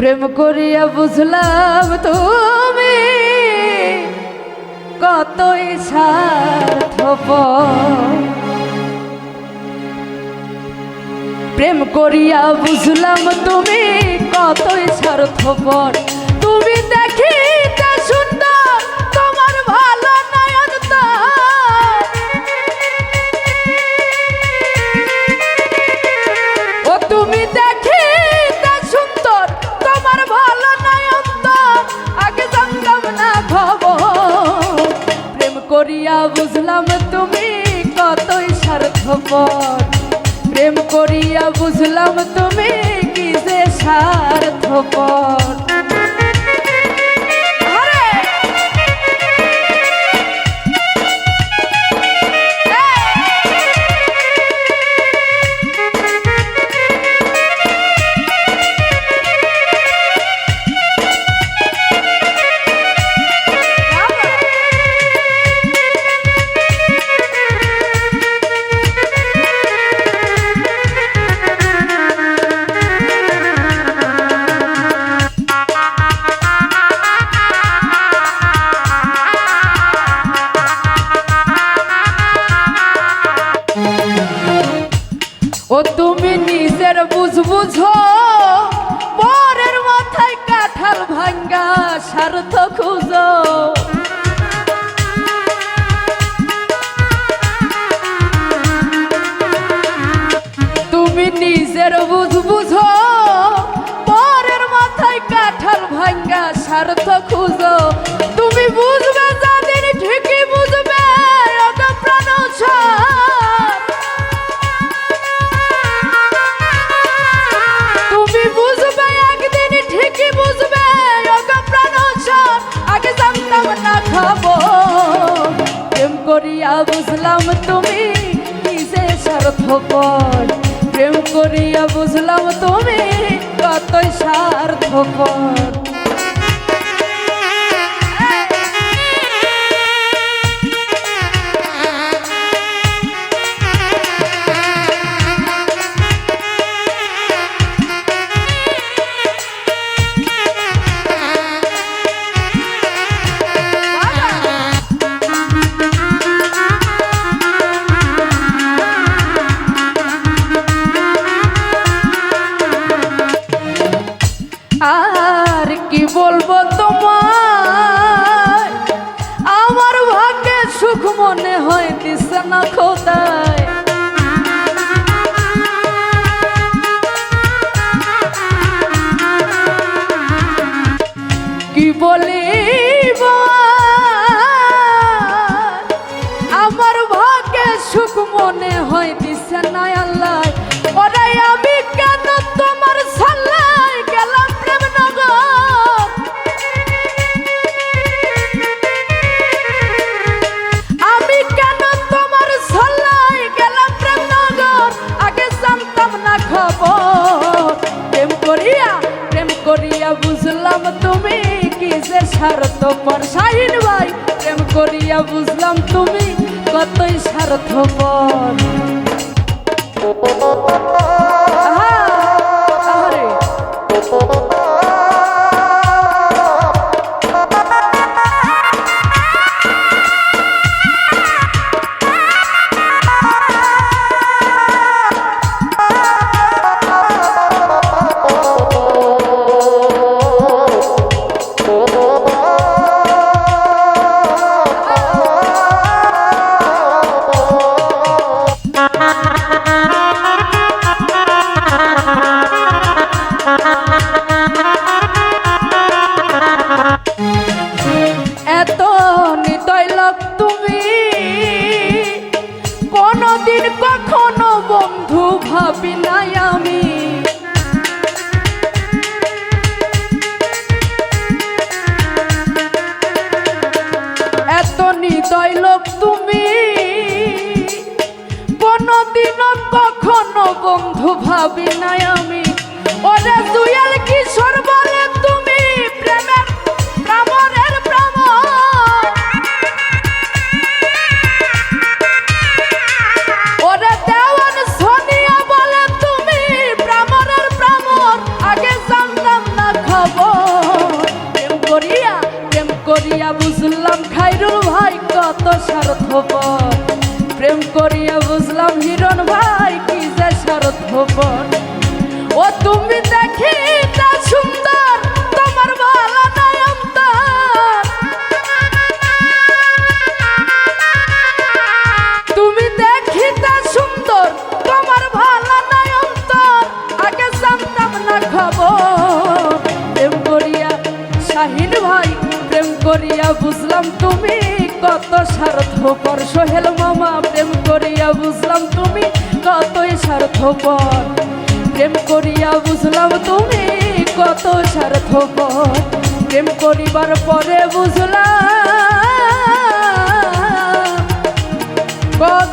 প্রেম করিয়া বুঝলাম তুমি কতই স্বার্থপর। প্রেম করিয়া বুঝলাম তুমি কতই স্বার্থপর। তুমি দেখিতে সুন্দর তোমার ভালো নয়ন তো, ও তুমি দেখিতে সুন্দর তোমার ভালো নয়ন তো, আগে জানতাম না খবর। প্রেম করিয়া বুঝলাম তুমি কতই স্বার্থপর। প্রেম করিয়া বুঝলাম তুমি কি যে স্বার্থপর। ও তুমি নিজের বুঝ বুঝো, পরের মাথায় কাঁঠাল ভাঙ্গা স্বার্থ খুঁজো। তুমি নিজের বুঝ বুঝো, পরের মাথায় কাঁঠাল ভাঙ্গা স্বার্থ খুঁজো। তুমি বুঝবে যাদের ঠিকই বুঝবে প্রাণ করিয়া বুঝলাম তুমি কি যে স্বার্থপর। প্রেম করিয়া বুঝলাম তুমি কতই স্বার্থপর। আর কি বলবো তোমার, আমার ভাগ্যে সুখ মনে হয় দিছে না খোদায়। কি বলিব আমার ভাগ্যে সুখ মনে হয় দিছে না আল্লাহ। ওরে আমি কেন তোমার সাল্লাই গেলাম প্রেম নগর। আমি কেন তোমার সাল্লাই গেলাম প্রেম নগর, আগে জানতাম না খবর। প্রেম করিয়া বুঝলাম তুমি কি যে স্বার্থপর। শাহিন ভাই প্রেম করিয়া বুঝলাম তুমি কতই স্বার্থপর। আরে কোনদিন কখনো বন্ধু ভাবি নাই আমি। এত নির্দয় লোক তুমি, কোনদিন কখনো বন্ধু ভাবি নাই আমি। ওরে দুয়াল কিশোর বলে তুমি প্রেমের প্রামরের প্রামর। ওরে দেওয়ান সোনিয়া বলে তুমি প্রামরের প্রামর, আগে জানতাম না খবর। স্বার্থপর। ও তুমি দেখিতে সুন্দর, তোমার ভালো নাই অন্তর। তুমি দেখিতে সুন্দর, তোমার ভালো নাই অন্তর। আগে জানতাম না খবর। প্রেম করিয়া শাহিন ভাই, প্রেম করিয়া বুঝলাম তুমি কত স্বার্থপর। সোহেল মামা, প্রেম করিয়া বুঝলাম তুমি কতই স্বার্থপর। প্রেম করিয়া বুঝলাম তুমি কত স্বার্থপর। প্রেম করিবার পরে বুঝলাম কত